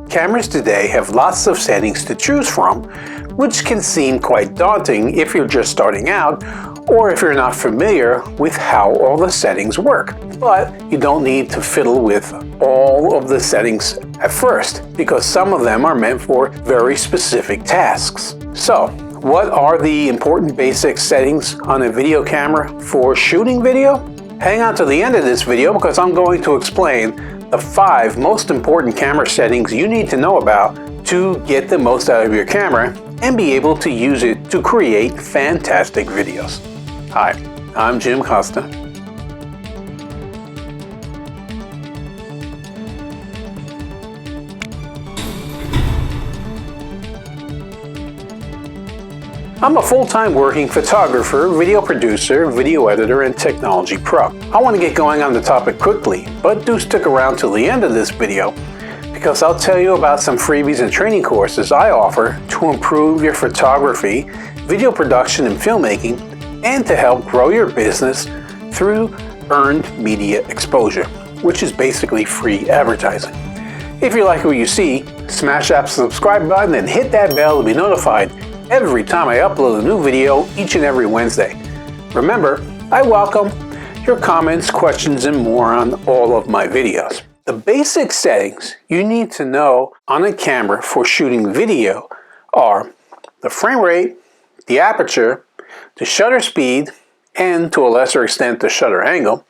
Cameras today have lots of settings to choose from, which can seem quite daunting if you're just starting out or if you're not familiar with how all the settings work. But you don't need to fiddle with all of the settings at first, because some of them are meant for very specific tasks. So, what are the important basic settings on a video camera for shooting video? Hang on to the end of this video because I'm going to explain the 5 most important camera settings you need to know about to get the most out of your camera and be able to use it to create fantastic videos. Hi, I'm Jim Costa. I'm a full-time working photographer, video producer, video editor, and technology pro. I want to get going on the topic quickly, but do stick around till the end of this video because I'll tell you about some freebies and training courses I offer to improve your photography, video production, and filmmaking, and to help grow your business through earned media exposure, which is basically free advertising. If you like what you see, smash that subscribe button and hit that bell to be notified every time I upload a new video each and every Wednesday. Remember, I welcome your comments, questions, and more on all of my videos. The basic settings you need to know on a camera for shooting video are the frame rate, the aperture, the shutter speed, and to a lesser extent the shutter angle,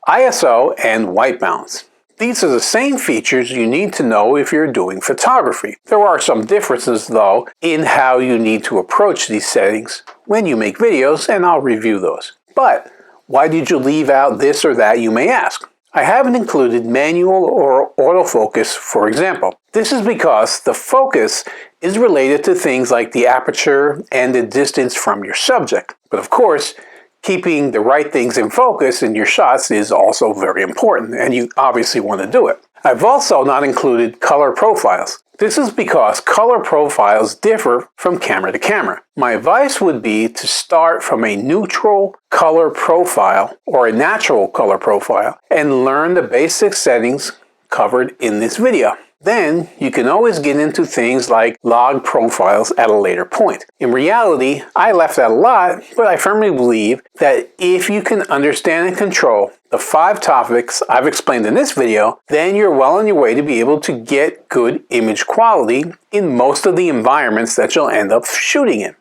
ISO, and white balance. These are the same features you need to know if you're doing photography. There are some differences though in how you need to approach these settings when you make videos, and I'll review those. But why did you leave out this or that, you may ask? I haven't included manual or autofocus, for example. This is because the focus is related to things like the aperture and the distance from your subject. But of course, keeping the right things in focus in your shots is also very important, and you obviously want to do it. I've also not included color profiles. This is because color profiles differ from camera to camera. My advice would be to start from a neutral color profile or a natural color profile and learn the basic settings covered in this video. Then you can always get into things like log profiles at a later point. In reality, I left out a lot, but I firmly believe that if you can understand and control the 5 topics I've explained in this video, then you're well on your way to be able to get good image quality in most of the environments that you'll end up shooting in.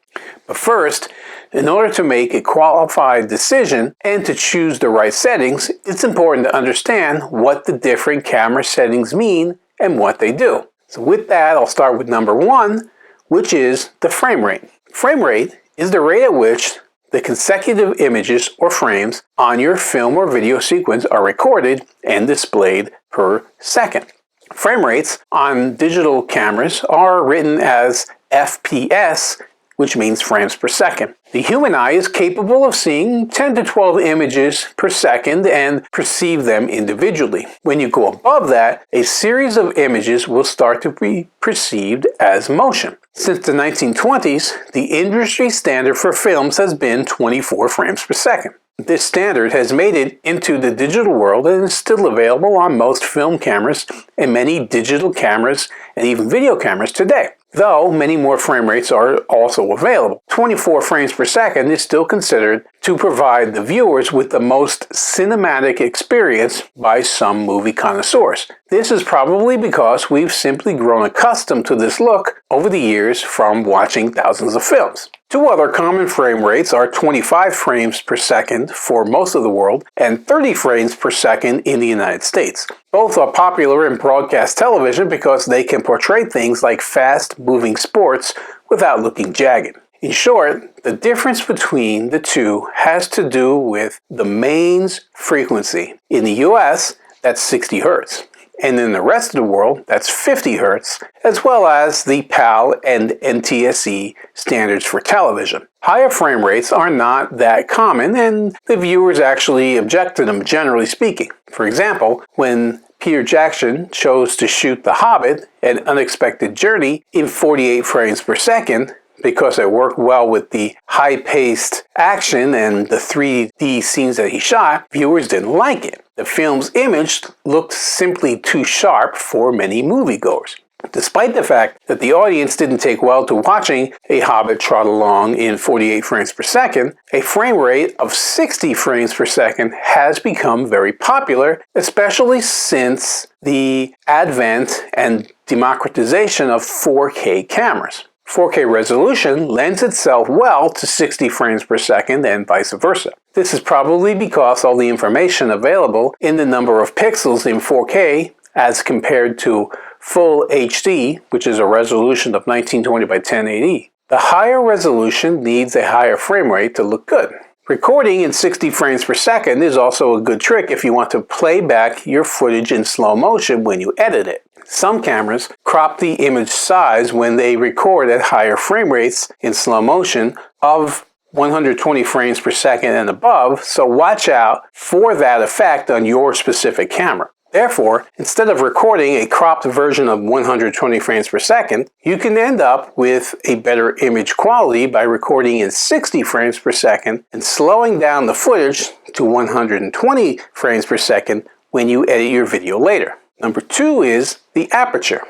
But first, in order to make a qualified decision and to choose the right settings, it's important to understand what the different camera settings mean and what they do. So with that, I'll start with number 1, which is the frame rate. Frame rate is the rate at which the consecutive images or frames on your film or video sequence are recorded and displayed per second. Frame rates on digital cameras are written as FPS, which means frames per second. The human eye is capable of seeing 10 to 12 images per second and perceive them individually. When you go above that, a series of images will start to be perceived as motion. Since the 1920s, the industry standard for films has been 24 frames per second. This standard has made it into the digital world and is still available on most film cameras and many digital cameras and even video cameras today, though many more frame rates are also available. 24 frames per second is still considered to provide the viewers with the most cinematic experience by some movie connoisseurs. This is probably because we've simply grown accustomed to this look over the years from watching thousands of films. 2 other common frame rates are 25 frames per second for most of the world and 30 frames per second in the United States. Both are popular in broadcast television because they can portray things like fast-moving sports without looking jagged. In short, the difference between the two has to do with the mains frequency. In the US, that's 60 Hz. And in the rest of the world, that's 50 Hz, as well as the PAL and NTSC standards for television. Higher frame rates are not that common, and the viewers actually object to them, generally speaking. For example, when Peter Jackson chose to shoot The Hobbit, An Unexpected Journey, in 48 frames per second, because it worked well with the high-paced action and the 3D scenes that he shot, viewers didn't like it. The film's image looked simply too sharp for many moviegoers. Despite the fact that the audience didn't take well to watching a hobbit trot along in 48 frames per second, a frame rate of 60 frames per second has become very popular, especially since the advent and democratization of 4K cameras. 4K resolution lends itself well to 60 frames per second and vice versa. This is probably because all the information available in the number of pixels in 4K as compared to Full HD, which is a resolution of 1920 by 1080. The higher resolution needs a higher frame rate to look good. Recording in 60 frames per second is also a good trick if you want to play back your footage in slow motion when you edit it. Some cameras crop the image size when they record at higher frame rates in slow motion of 120 frames per second and above, so watch out for that effect on your specific camera. Therefore, instead of recording a cropped version of 120 frames per second, you can end up with a better image quality by recording in 60 frames per second and slowing down the footage to 120 frames per second when you edit your video later. Number 2 is the aperture.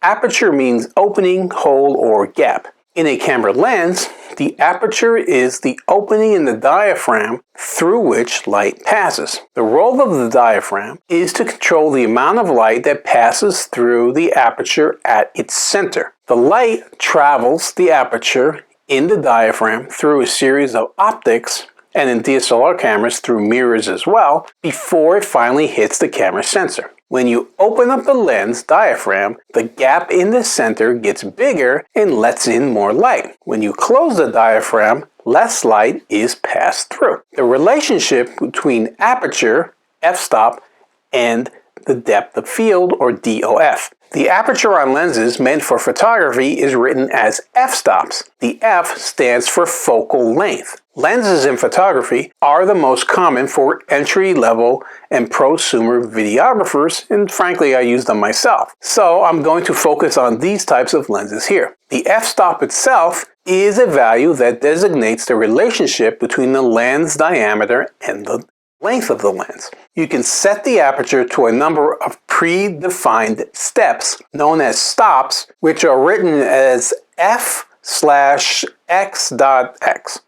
Aperture means opening, hole, or gap. In a camera lens, the aperture is the opening in the diaphragm through which light passes. The role of the diaphragm is to control the amount of light that passes through the aperture at its center. The light travels the aperture in the diaphragm through a series of optics, and in DSLR cameras through mirrors as well, before it finally hits the camera sensor. When you open up the lens diaphragm, the gap in the center gets bigger and lets in more light. When you close the diaphragm, less light is passed through. The relationship between aperture, f-stop, and the depth of field, or DOF. The aperture on lenses meant for photography is written as f-stops. The F stands for focal length. Lenses in photography are the most common for entry-level and prosumer videographers, and frankly I use them myself. So I'm going to focus on these types of lenses here. The f-stop itself is a value that designates the relationship between the lens diameter and the length of the lens. You can set the aperture to a number of predefined steps known as stops, which are written as f/x.x.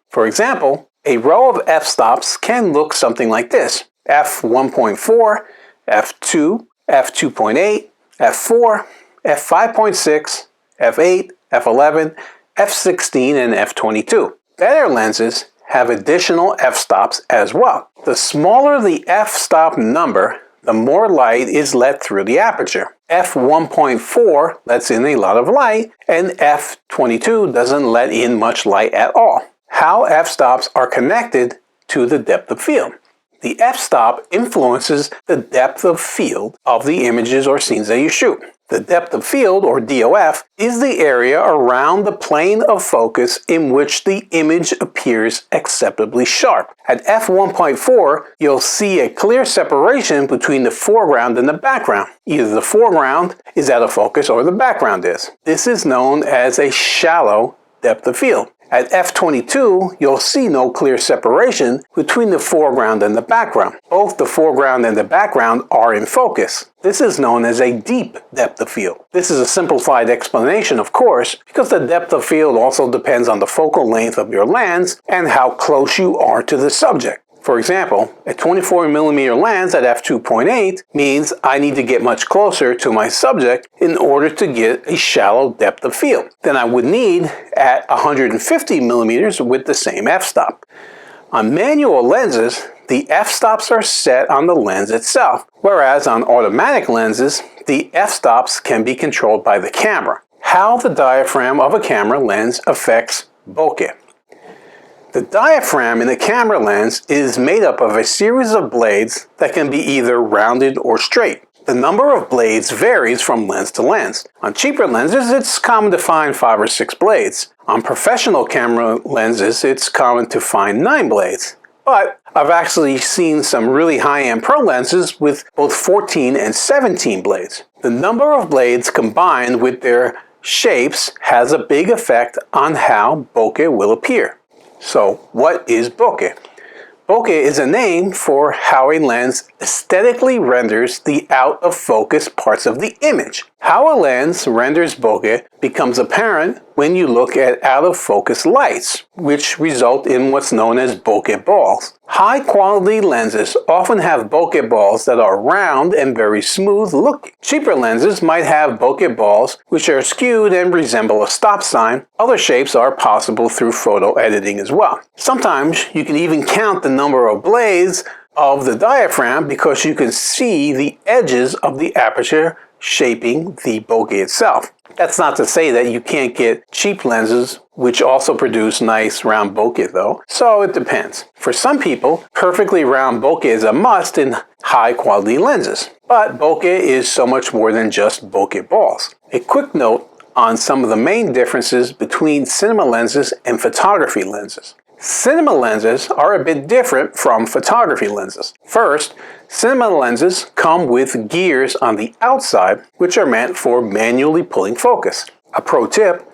For example, a row of f-stops can look something like this: f1.4, f2, f2.8, f4, f5.6, f8, f11, f16, and f22. Better lenses have additional f-stops as well. The smaller the f-stop number, the more light is let through the aperture. f1.4 lets in a lot of light, and f22 doesn't let in much light at all. How f-stops are connected to the depth of field. The f-stop influences the depth of field of the images or scenes that you shoot. The depth of field, or DOF, is the area around the plane of focus in which the image appears acceptably sharp. At f1.4, you'll see a clear separation between the foreground and the background. Either the foreground is out of focus or the background is. This is known as a shallow depth of field. At f22, you'll see no clear separation between the foreground and the background. Both the foreground and the background are in focus. This is known as a deep depth of field. This is a simplified explanation, of course, because the depth of field also depends on the focal length of your lens and how close you are to the subject. For example, a 24mm lens at f2.8 means I need to get much closer to my subject in order to get a shallow depth of field than I would need at 150mm with the same f-stop. On manual lenses, the f-stops are set on the lens itself, whereas on automatic lenses, the f-stops can be controlled by the camera. How the diaphragm of a camera lens affects bokeh. The diaphragm in the camera lens is made up of a series of blades that can be either rounded or straight. The number of blades varies from lens to lens. On cheaper lenses, it's common to find 5 or 6 blades. On professional camera lenses, it's common to find 9 blades. But I've actually seen some really high-end pro lenses with both 14 and 17 blades. The number of blades combined with their shapes has a big effect on how bokeh will appear. So, what is bokeh? Bokeh is a name for how a lens aesthetically renders the out-of-focus parts of the image. How a lens renders bokeh becomes apparent when you look at out-of-focus lights, which result in what's known as bokeh balls. High-quality lenses often have bokeh balls that are round and very smooth looking. Cheaper lenses might have bokeh balls which are skewed and resemble a stop sign. Other shapes are possible through photo editing as well. Sometimes you can even count the number of blades of the diaphragm because you can see the edges of the aperture shaping the bokeh itself. That's not to say that you can't get cheap lenses which also produce nice round bokeh though, so it depends. For some people, perfectly round bokeh is a must in high quality lenses, but bokeh is so much more than just bokeh balls. A quick note on some of the main differences between cinema lenses and photography lenses. Cinema lenses are a bit different from photography lenses. First, cinema lenses come with gears on the outside which are meant for manually pulling focus. A pro tip,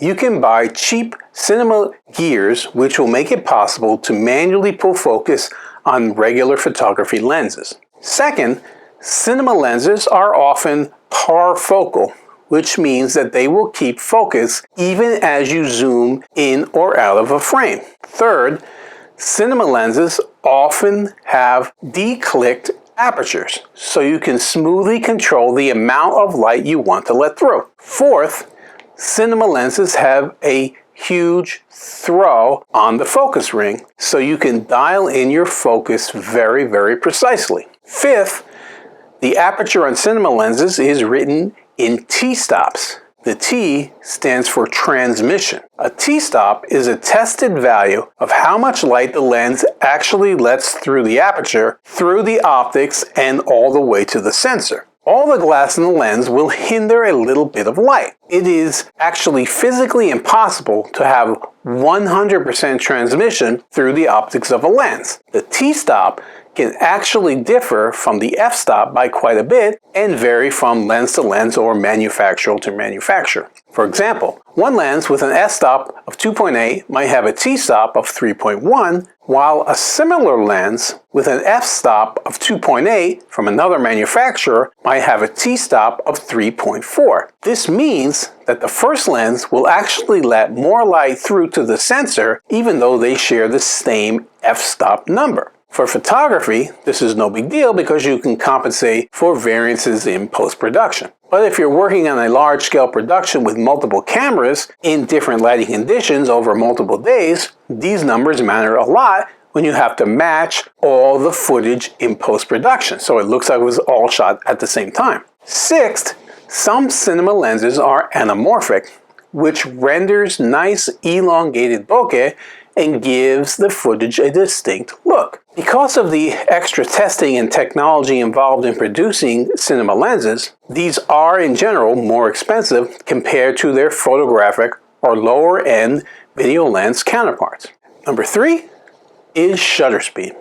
you can buy cheap cinema gears which will make it possible to manually pull focus on regular photography lenses. Second, cinema lenses are often parfocal, which means that they will keep focus even as you zoom in or out of a frame. Third, cinema lenses often have declicked apertures, so you can smoothly control the amount of light you want to let through. Fourth, cinema lenses have a huge throw on the focus ring, so you can dial in your focus very, very precisely. Fifth, the aperture on cinema lenses is written in T-stops. The T stands for transmission. A T-stop is a tested value of how much light the lens actually lets through the aperture, through the optics, and all the way to the sensor. All the glass in the lens will hinder a little bit of light. It is actually physically impossible to have 100% transmission through the optics of a lens. The T-stop can actually differ from the f-stop by quite a bit and vary from lens to lens or manufacturer to manufacturer. For example, one lens with an f-stop of 2.8 might have a t-stop of 3.1, while a similar lens with an f-stop of 2.8 from another manufacturer might have a t-stop of 3.4. This means that the first lens will actually let more light through to the sensor even though they share the same f-stop number. For photography, this is no big deal because you can compensate for variances in post-production. But if you're working on a large-scale production with multiple cameras in different lighting conditions over multiple days, these numbers matter a lot when you have to match all the footage in post-production, so it looks like it was all shot at the same time. Sixth, some cinema lenses are anamorphic, which renders nice elongated bokeh and gives the footage a distinct look. Because of the extra testing and technology involved in producing cinema lenses, these are in general more expensive compared to their photographic or lower-end video lens counterparts. Number 3 is shutter speed.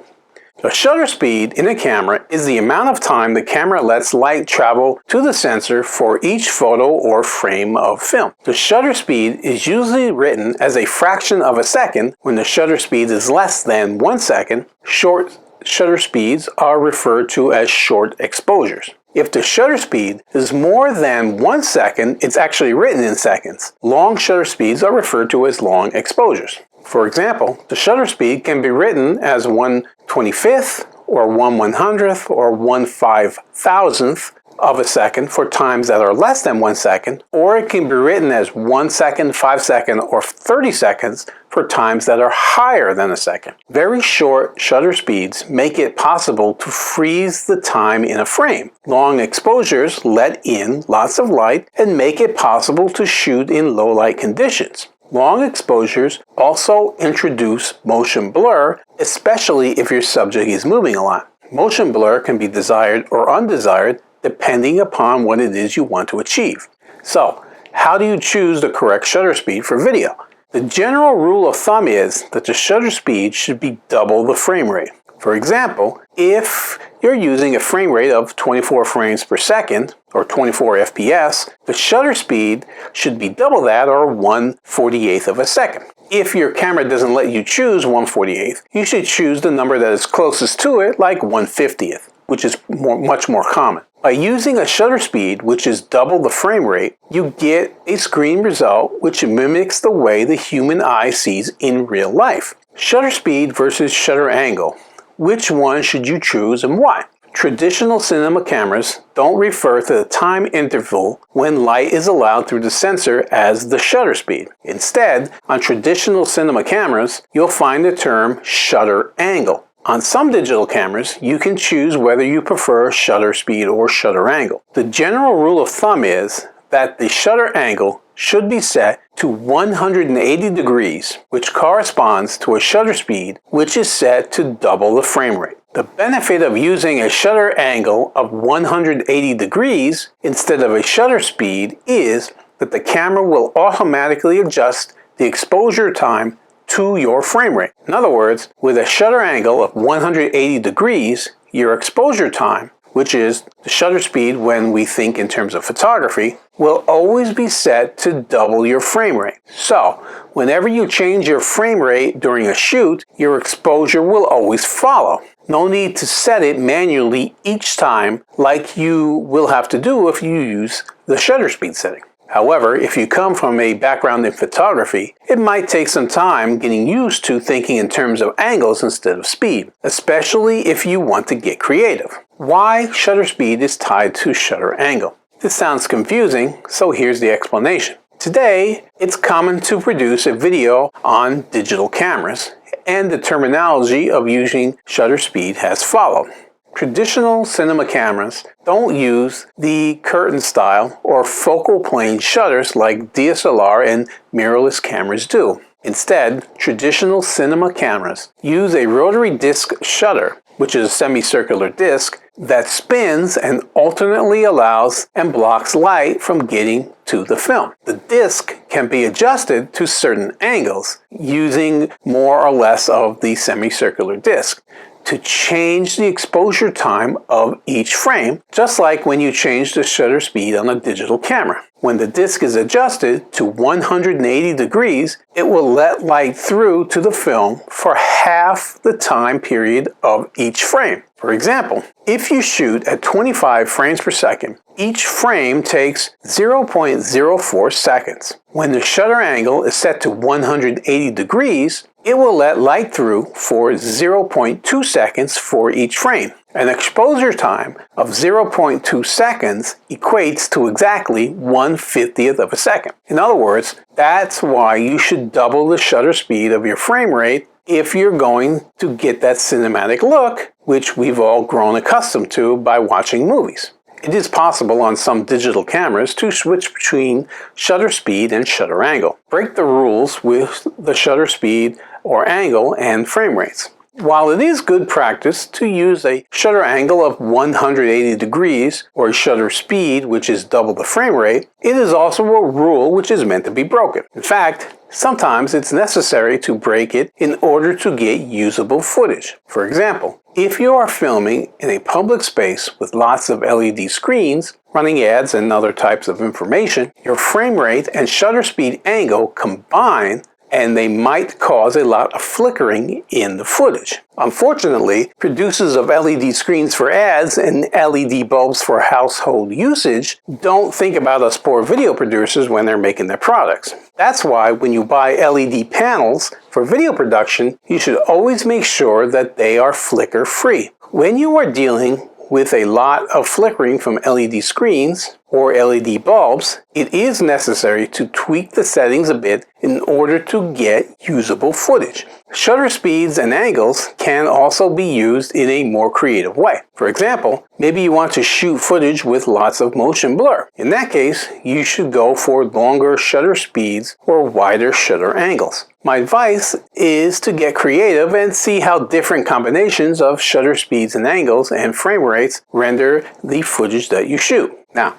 The shutter speed in a camera is the amount of time the camera lets light travel to the sensor for each photo or frame of film. The shutter speed is usually written as a fraction of a second. When the shutter speed is less than 1 second, short shutter speeds are referred to as short exposures. If the shutter speed is more than 1 second, it's actually written in seconds. Long shutter speeds are referred to as long exposures. For example, the shutter speed can be written as 1/25th or 1/100th or 1/5000th of a second for times that are less than 1 second, or it can be written as 1 second, 5 seconds, or 30 seconds for times that are higher than a second. Very short shutter speeds make it possible to freeze the time in a frame. Long exposures let in lots of light and make it possible to shoot in low light conditions. Long exposures also introduce motion blur, especially if your subject is moving a lot. Motion blur can be desired or undesired depending upon what it is you want to achieve. So, how do you choose the correct shutter speed for video? The general rule of thumb is that the shutter speed should be double the frame rate. For example, if you're using a frame rate of 24 frames per second, or 24 FPS, the shutter speed should be double that, or 1/48th of a second. If your camera doesn't let you choose 1/48th, you should choose the number that is closest to it, like 1/50th, which is much more common. By using a shutter speed which is double the frame rate, you get a screen result which mimics the way the human eye sees in real life. Shutter speed versus shutter angle. Which one should you choose and why? Traditional cinema cameras don't refer to the time interval when light is allowed through the sensor as the shutter speed. Instead, on traditional cinema cameras, you'll find the term shutter angle. On some digital cameras, you can choose whether you prefer shutter speed or shutter angle. The general rule of thumb is that the shutter angle should be set to 180 degrees, which corresponds to a shutter speed which is set to double the frame rate. The benefit of using a shutter angle of 180 degrees instead of a shutter speed is that the camera will automatically adjust the exposure time to your frame rate. In other words, with a shutter angle of 180 degrees, your exposure time, which is the shutter speed when we think in terms of photography, will always be set to double your frame rate. So, whenever you change your frame rate during a shoot, your exposure will always follow. No need to set it manually each time like you will have to do if you use the shutter speed setting. However, if you come from a background in photography, it might take some time getting used to thinking in terms of angles instead of speed, especially if you want to get creative. Why shutter speed is tied to shutter angle. This sounds confusing, so here's the explanation. Today, it's common to produce a video on digital cameras, and the terminology of using shutter speed has followed. Traditional cinema cameras don't use the curtain style or focal plane shutters like DSLR and mirrorless cameras do. Instead, traditional cinema cameras use a rotary disc shutter, which is a semicircular disc that spins and alternately allows and blocks light from getting to the film. The disc can be adjusted to certain angles using more or less of the semicircular disc to change the exposure time of each frame, just like when you change the shutter speed on a digital camera. When the disc is adjusted to 180 degrees, it will let light through to the film for half the time period of each frame. For example, if you shoot at 25 frames per second, each frame takes 0.04 seconds. When the shutter angle is set to 180 degrees, it will let light through for 0.2 seconds for each frame. An exposure time of 0.2 seconds equates to exactly 1/50th of a second. In other words, that's why you should double the shutter speed of your frame rate if you're going to get that cinematic look, which we've all grown accustomed to by watching movies. It is possible on some digital cameras to switch between shutter speed and shutter angle. Break the rules with the shutter speed or angle and frame rates. While it is good practice to use a shutter angle of 180 degrees or a shutter speed which is double the frame rate, it is also a rule which is meant to be broken. In fact, sometimes it's necessary to break it in order to get usable footage. For example, if you are filming in a public space with lots of LED screens, running ads and other types of information, your frame rate and shutter speed angle combine and they might cause a lot of flickering in the footage. Unfortunately, producers of LED screens for ads and LED bulbs for household usage don't think about us poor video producers when they're making their products. That's why when you buy LED panels for video production, you should always make sure that they are flicker-free. When you are dealing with a lot of flickering from LED screens or LED bulbs, it is necessary to tweak the settings a bit in order to get usable footage. Shutter speeds and angles can also be used in a more creative way. For example, maybe you want to shoot footage with lots of motion blur. In that case, you should go for longer shutter speeds or wider shutter angles. My advice is to get creative and see how different combinations of shutter speeds and angles and frame rates render the footage that you shoot. Now,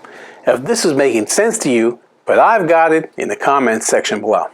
if this is making sense to you, but I've got it in the comments section below.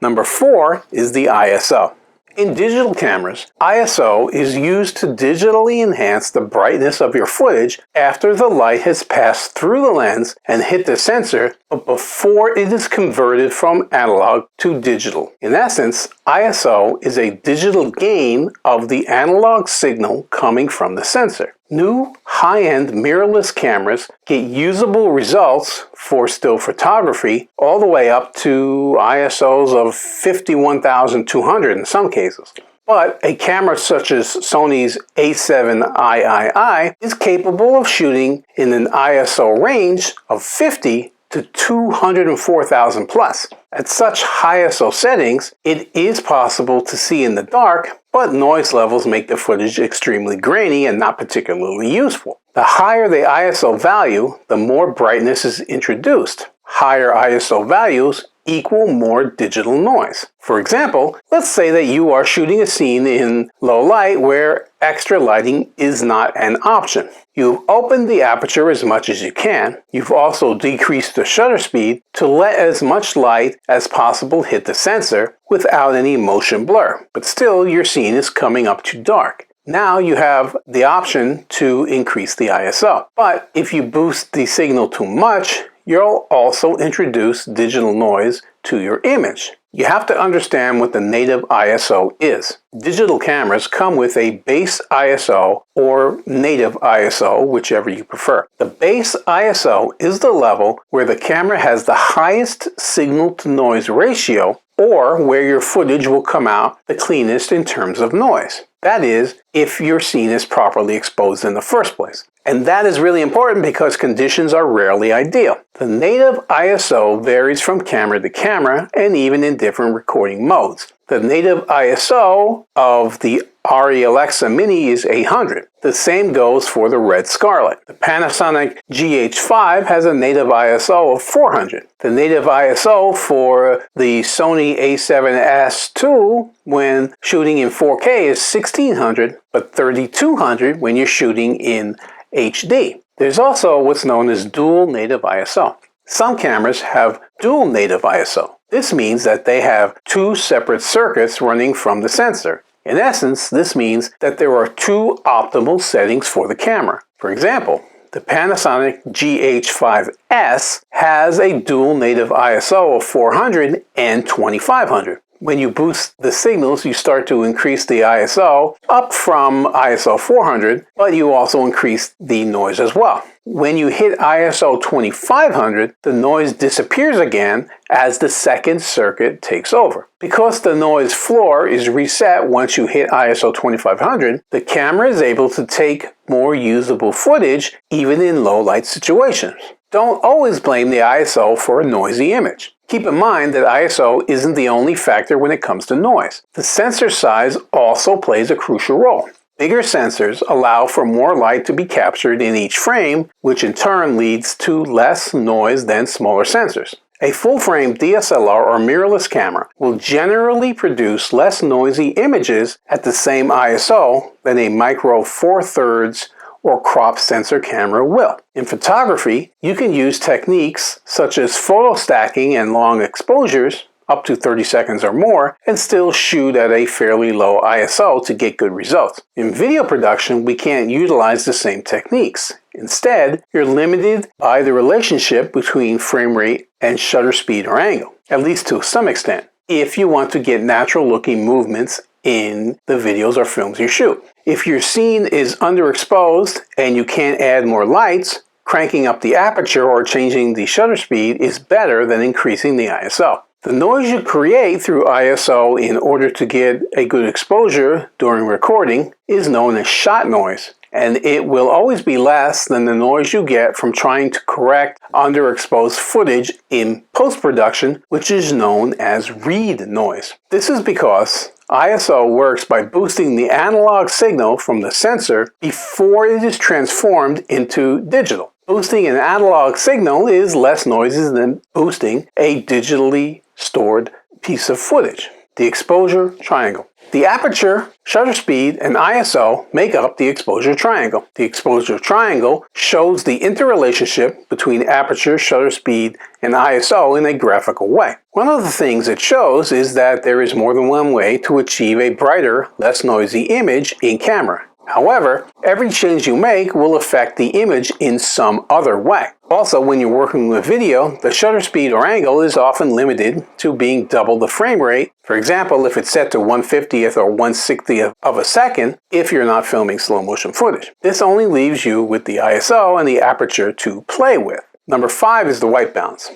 Number 4 is the ISO. In digital cameras, ISO is used to digitally enhance the brightness of your footage after the light has passed through the lens and hit the sensor, but before it is converted from analog to digital. In essence, ISO is a digital gain of the analog signal coming from the sensor. New high-end mirrorless cameras get usable results for still photography all the way up to ISOs of 51,200 in some cases. But a camera such as Sony's A7 III is capable of shooting in an ISO range of 50 to 204,000 plus. At such high ISO settings, it is possible to see in the dark, but noise levels make the footage extremely grainy and not particularly useful. The higher the ISO value, the more brightness is introduced. Higher ISO values equal more digital noise. For example, let's say that you are shooting a scene in low light where extra lighting is not an option. You've opened the aperture as much as you can. You've also decreased the shutter speed to let as much light as possible hit the sensor without any motion blur. But still, your scene is coming up too dark. Now you have the option to increase the ISO. But if you boost the signal too much, you'll also introduce digital noise to your image. You have to understand what the native ISO is. Digital cameras come with a base ISO or native ISO, whichever you prefer. The base ISO is the level where the camera has the highest signal-to-noise ratio, or where your footage will come out the cleanest in terms of noise. That is, if your scene is properly exposed in the first place. And that is really important because conditions are rarely ideal. The native ISO varies from camera to camera and even in different recording modes. The native ISO of the ARRI Alexa Mini is 800. The same goes for the Red Scarlet. The Panasonic GH5 has a native ISO of 400. The native ISO for the Sony A7S II when shooting in 4K is 1600, but 3200 when you're shooting in HD. There's also what's known as dual native ISO. Some cameras have dual native ISO. This means that they have two separate circuits running from the sensor. In essence, this means that there are two optimal settings for the camera. For example, the Panasonic GH5S has a dual native ISO of 400 and 2500. When you boost the signals, you start to increase the ISO up from ISO 400, but you also increase the noise as well. When you hit ISO 2500, the noise disappears again as the second circuit takes over. Because the noise floor is reset once you hit ISO 2500, the camera is able to take more usable footage even in low light situations. Don't always blame the ISO for a noisy image. Keep in mind that ISO isn't the only factor when it comes to noise. The sensor size also plays a crucial role. Bigger sensors allow for more light to be captured in each frame, which in turn leads to less noise than smaller sensors. A full-frame DSLR or mirrorless camera will generally produce less noisy images at the same ISO than a micro four thirds or crop sensor camera will. In photography, you can use techniques such as photo stacking and long exposures, up to 30 seconds or more, and still shoot at a fairly low ISO to get good results. In video production, we can't utilize the same techniques. Instead, you're limited by the relationship between frame rate and shutter speed or angle, at least to some extent, if you want to get natural looking movements in the videos or films you shoot. If your scene is underexposed and you can't add more lights, cranking up the aperture or changing the shutter speed is better than increasing the ISO. The noise you create through ISO in order to get a good exposure during recording is known as shot noise, and it will always be less than the noise you get from trying to correct underexposed footage in post-production, which is known as read noise. This is because ISO works by boosting the analog signal from the sensor before it is transformed into digital. Boosting an analog signal is less noisy than boosting a digitally stored piece of footage. The exposure triangle. The aperture, shutter speed, and ISO make up the exposure triangle. The exposure triangle shows the interrelationship between aperture, shutter speed, and ISO in a graphical way. One of the things it shows is that there is more than one way to achieve a brighter, less noisy image in camera. However, every change you make will affect the image in some other way. Also, when you're working with video, the shutter speed or angle is often limited to being double the frame rate. For example, if it's set to 1/50th or 1/60th of a second if you're not filming slow motion footage. This only leaves you with the ISO and the aperture to play with. Number 5 is the white balance.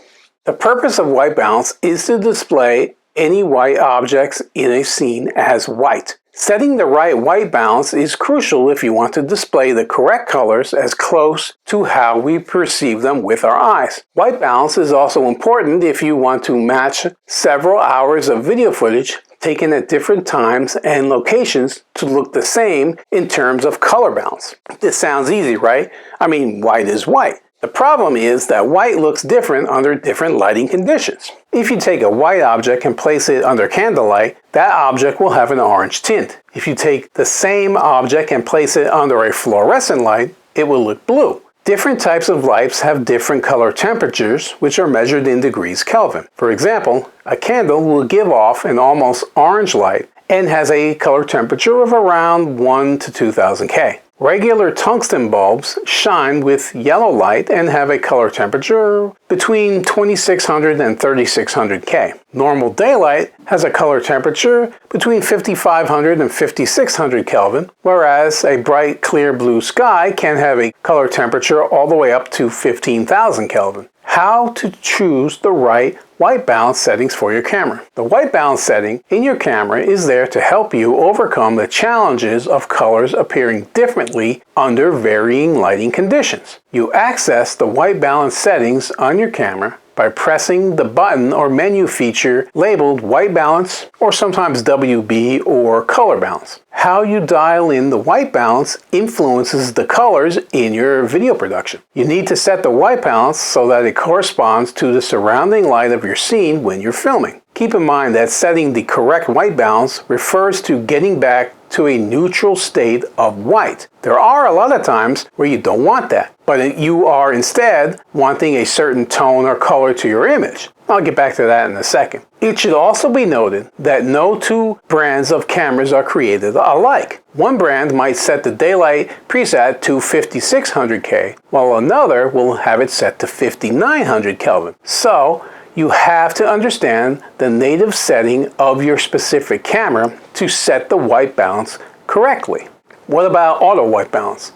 The purpose of white balance is to display any white objects in a scene as white. Setting the right white balance is crucial if you want to display the correct colors as close to how we perceive them with our eyes. White balance is also important if you want to match several hours of video footage taken at different times and locations to look the same in terms of color balance. This sounds easy, right? I mean, white is white. The problem is that white looks different under different lighting conditions. If you take a white object and place it under candlelight, that object will have an orange tint. If you take the same object and place it under a fluorescent light, it will look blue. Different types of lights have different color temperatures, which are measured in degrees Kelvin. For example, a candle will give off an almost orange light and has a color temperature of around 1 to 2000 K. Regular tungsten bulbs shine with yellow light and have a color temperature between 2600 and 3600 K. Normal daylight has a color temperature between 5500 and 5600 Kelvin, whereas a bright clear blue sky can have a color temperature all the way up to 15,000 Kelvin. How to choose the right white balance settings for your camera. The white balance setting in your camera is there to help you overcome the challenges of colors appearing differently under varying lighting conditions. You access the white balance settings on your camera by pressing the button or menu feature labeled white balance or sometimes WB or color balance. How you dial in the white balance influences the colors in your video production. You need to set the white balance so that it corresponds to the surrounding light of your scene when you're filming. Keep in mind that setting the correct white balance refers to getting back to a neutral state of white. There are a lot of times where you don't want that, but you are instead wanting a certain tone or color to your image. I'll get back to that in a second. It should also be noted that no two brands of cameras are created alike. One brand might set the daylight preset to 5600K, while another will have it set to 5900 Kelvin. So, you have to understand the native setting of your specific camera to set the white balance correctly. What about auto white balance?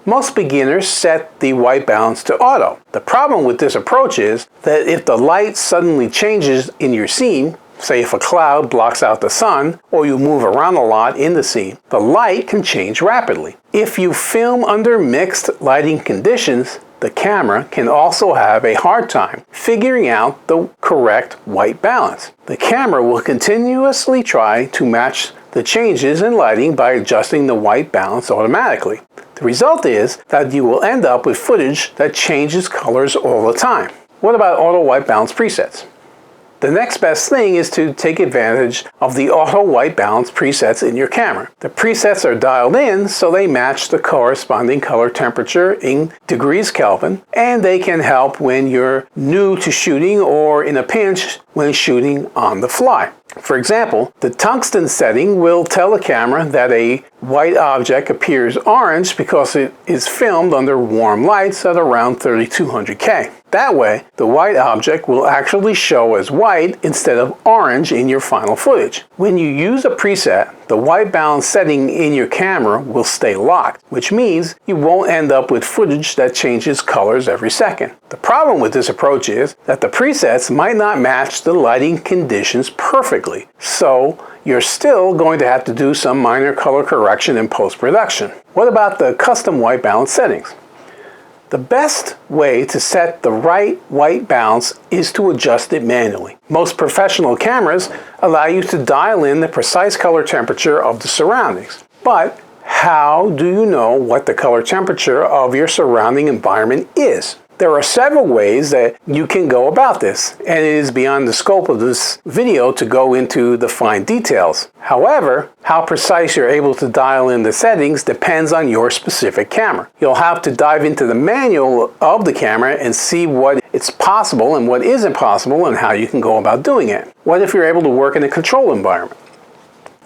Most beginners set the white balance to auto. The problem with this approach is that if the light suddenly changes in your scene, say if a cloud blocks out the sun or you move around a lot in the scene, the light can change rapidly. If you film under mixed lighting conditions, the camera can also have a hard time figuring out the correct white balance. The camera will continuously try to match the changes in lighting by adjusting the white balance automatically. The result is that you will end up with footage that changes colors all the time. What about auto white balance presets? The next best thing is to take advantage of the auto white balance presets in your camera. The presets are dialed in so they match the corresponding color temperature in degrees Kelvin, and they can help when you're new to shooting or in a pinch when shooting on the fly. For example, the tungsten setting will tell the camera that a white object appears orange because it is filmed under warm lights at around 3200K. That way, the white object will actually show as white instead of orange in your final footage. When you use a preset, the white balance setting in your camera will stay locked, which means you won't end up with footage that changes colors every second. The problem with this approach is that the presets might not match the lighting conditions perfectly, so you're still going to have to do some minor color correction in post-production. What about the custom white balance settings? The best way to set the right white balance is to adjust it manually. Most professional cameras allow you to dial in the precise color temperature of the surroundings. But how do you know what the color temperature of your surrounding environment is? There are several ways that you can go about this, and it is beyond the scope of this video to go into the fine details. However, how precise you're able to dial in the settings depends on your specific camera. You'll have to dive into the manual of the camera and see what is possible and what isn't possible and how you can go about doing it. What if you're able to work in a controlled environment?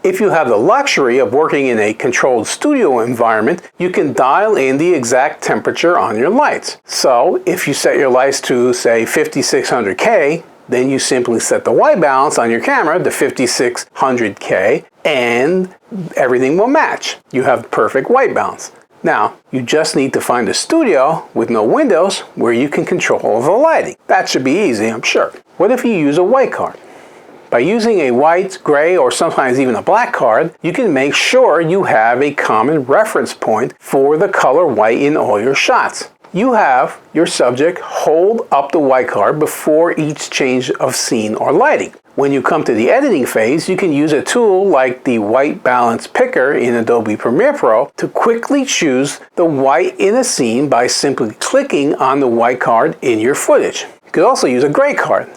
If you have the luxury of working in a controlled studio environment, you can dial in the exact temperature on your lights. So if you set your lights to, say, 5600K, then you simply set the white balance on your camera to 5600K and everything will match. You have perfect white balance. Now, you just need to find a studio with no windows where you can control all the lighting. That should be easy, I'm sure. What if you use a white card? By using a white, gray, or sometimes even a black card, you can make sure you have a common reference point for the color white in all your shots. You have your subject hold up the white card before each change of scene or lighting. When you come to the editing phase, you can use a tool like the white balance picker in Adobe Premiere Pro to quickly choose the white in a scene by simply clicking on the white card in your footage. You could also use a gray card.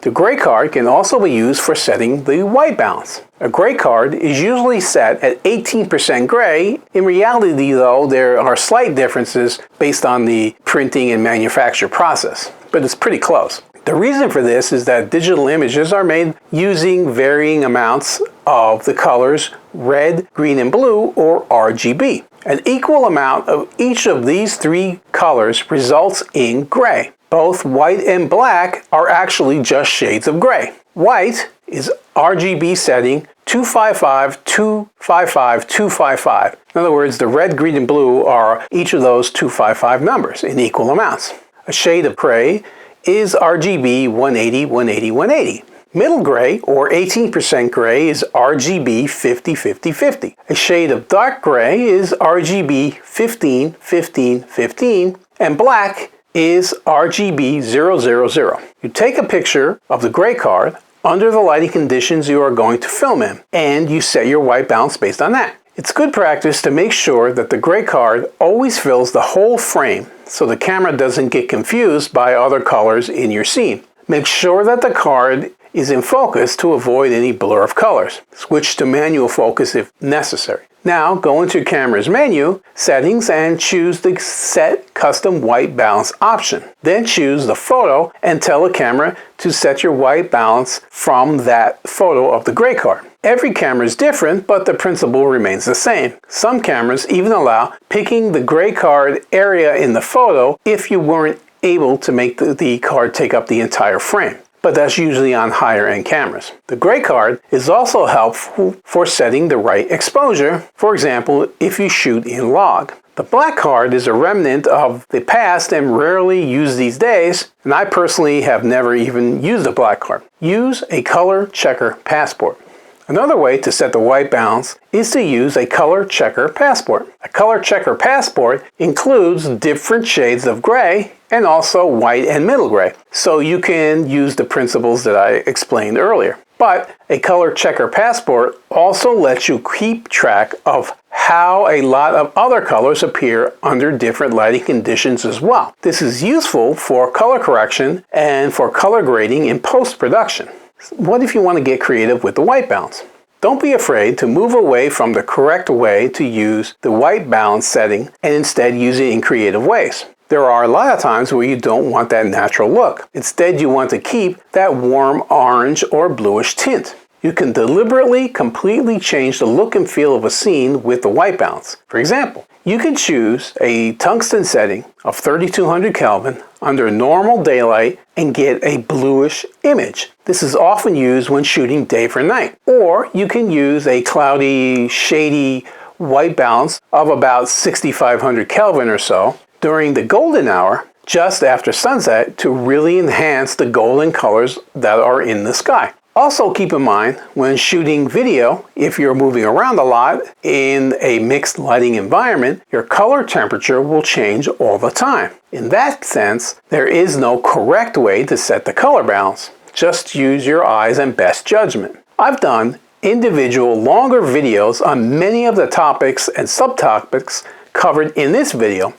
The gray card can also be used for setting the white balance. A gray card is usually set at 18% gray. In reality, though, there are slight differences based on the printing and manufacture process, but it's pretty close. The reason for this is that digital images are made using varying amounts of the colors red, green, and blue, or RGB. An equal amount of each of these three colors results in gray. Both white and black are actually just shades of gray. White is RGB setting 255, 255, 255. In other words, the red, green, and blue are each of those 255 numbers in equal amounts. A shade of gray is RGB 180, 180, 180. Middle gray, or 18% gray, is RGB 50, 50, 50. A shade of dark gray is RGB 15, 15, 15. And black is RGB 000. You take a picture of the gray card under the lighting conditions you are going to film in, and you set your white balance based on that. It's good practice to make sure that the gray card always fills the whole frame so the camera doesn't get confused by other colors in your scene. Make sure that the card is in focus to avoid any blur of colors. Switch to manual focus if necessary. Now go into your camera's menu, settings, and choose the Set Custom White Balance option. Then choose the photo and tell the camera to set your white balance from that photo of the gray card. Every camera is different, but the principle remains the same. Some cameras even allow picking the gray card area in the photo if you weren't able to make the card take up the entire frame. But that's usually on higher end cameras. The gray card is also helpful for setting the right exposure, for example, if you shoot in log. The black card is a remnant of the past and rarely used these days, and I personally have never even used a black card. Use a color checker passport. Another way to set the white balance is to use a color checker passport. A color checker passport includes different shades of gray and also white and middle gray, so you can use the principles that I explained earlier. But a color checker passport also lets you keep track of how a lot of other colors appear under different lighting conditions as well. This is useful for color correction and for color grading in post-production. What if you want to get creative with the white balance? Don't be afraid to move away from the correct way to use the white balance setting and instead use it in creative ways. There are a lot of times where you don't want that natural look. Instead, you want to keep that warm orange or bluish tint. You can deliberately, completely change the look and feel of a scene with the white balance. For example, you can choose a tungsten setting of 3200 Kelvin under normal daylight and get a bluish image. This is often used when shooting day for night. Or you can use a cloudy, shady white balance of about 6500 Kelvin or so during the golden hour just after sunset to really enhance the golden colors that are in the sky. Also keep in mind when shooting video, if you're moving around a lot in a mixed lighting environment, your color temperature will change all the time. In that sense, there is no correct way to set the color balance. Just use your eyes and best judgment. I've done individual longer videos on many of the topics and subtopics covered in this video.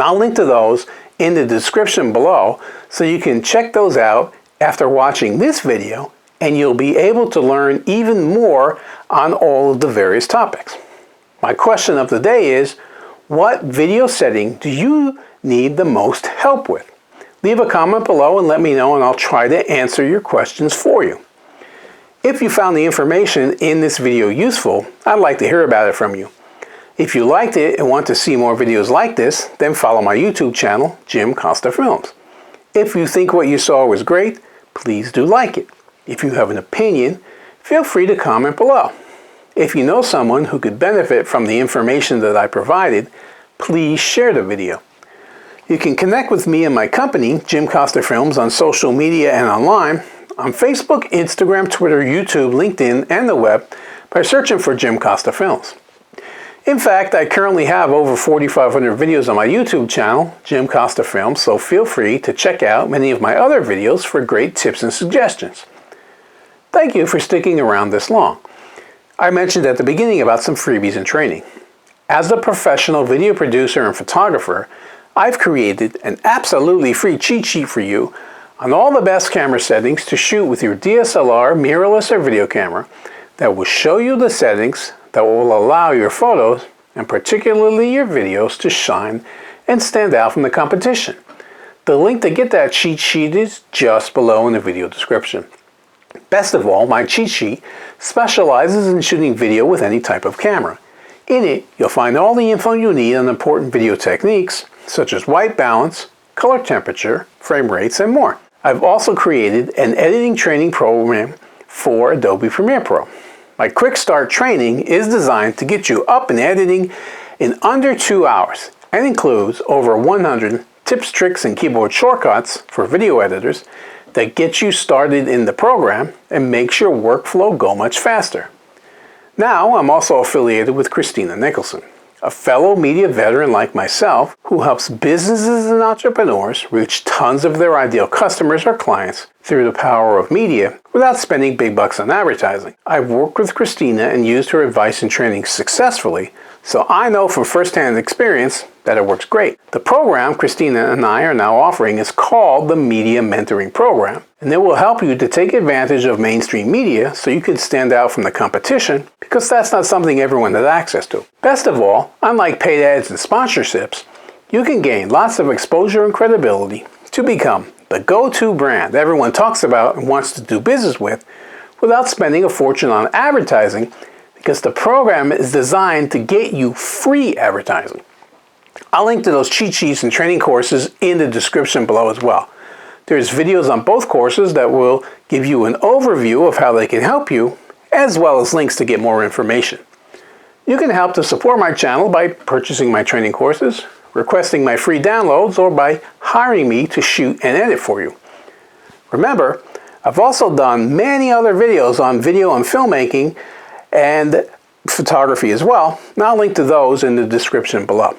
I'll link to those in the description below so you can check those out after watching this video, and you'll be able to learn even more on all of the various topics. My question of the day is, what video setting do you need the most help with? Leave a comment below and let me know, and I'll try to answer your questions for you. If you found the information in this video useful, I'd like to hear about it from you. If you liked it and want to see more videos like this, then follow my YouTube channel, Jim Costa Films. If you think what you saw was great, please do like it. If you have an opinion, feel free to comment below. If you know someone who could benefit from the information that I provided, please share the video. You can connect with me and my company, Jim Costa Films, on social media and online, on Facebook, Instagram, Twitter, YouTube, LinkedIn, and the web by searching for Jim Costa Films. In fact, I currently have over 4,500 videos on my YouTube channel, Jim Costa Films, so feel free to check out many of my other videos for great tips and suggestions. Thank you for sticking around this long. I mentioned at the beginning about some freebies and training. As a professional video producer and photographer, I've created an absolutely free cheat sheet for you on all the best camera settings to shoot with your DSLR, mirrorless, or video camera that will show you the settings that will allow your photos, and particularly your videos, to shine and stand out from the competition. The link to get that cheat sheet is just below in the video description. Best of all, my cheat sheet specializes in shooting video with any type of camera. In it, you'll find all the info you need on important video techniques, such as white balance, color temperature, frame rates, and more. I've also created an editing training program for Adobe Premiere Pro. My Quick Start training is designed to get you up and editing in under 2 hours and includes over 100 tips, tricks, and keyboard shortcuts for video editors that get you started in the program and makes your workflow go much faster. Now, I'm also affiliated with Christina Nicholson, a fellow media veteran like myself who helps businesses and entrepreneurs reach tons of their ideal customers or clients through the power of media without spending big bucks on advertising. I've worked with Christina and used her advice and training successfully, so I know from first-hand experience that it works great. The program Christina and I are now offering is called the Media Mentoring Program, and it will help you to take advantage of mainstream media so you can stand out from the competition, because that's not something everyone has access to. Best of all, unlike paid ads and sponsorships, you can gain lots of exposure and credibility to become the go-to brand everyone talks about and wants to do business with without spending a fortune on advertising, because the program is designed to get you free advertising. I'll link to those cheat sheets and training courses in the description below as well. There's videos on both courses that will give you an overview of how they can help you, as well as links to get more information. You can help to support my channel by purchasing my training courses, requesting my free downloads, or by hiring me to shoot and edit for you. Remember, I've also done many other videos on video and filmmaking and photography as well, and I'll link to those in the description below.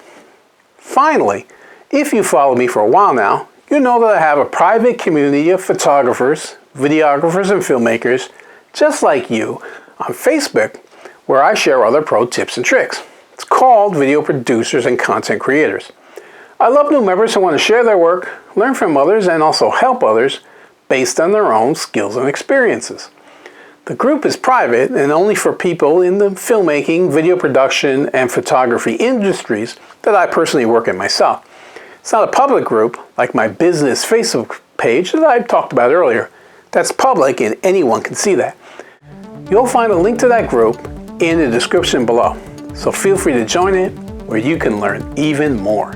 Finally, if you follow me for a while now, you know that I have a private community of photographers, videographers, and filmmakers just like you on Facebook, where I share other pro tips and tricks. It's called Video Producers and Content Creators. I love new members who want to share their work, learn from others, and also help others based on their own skills and experiences. The group is private and only for people in the filmmaking, video production, and photography industries that I personally work in myself. It's not a public group like my business Facebook page that I talked about earlier. That's public and anyone can see that. You'll find a link to that group in the description below, so feel free to join it where you can learn even more.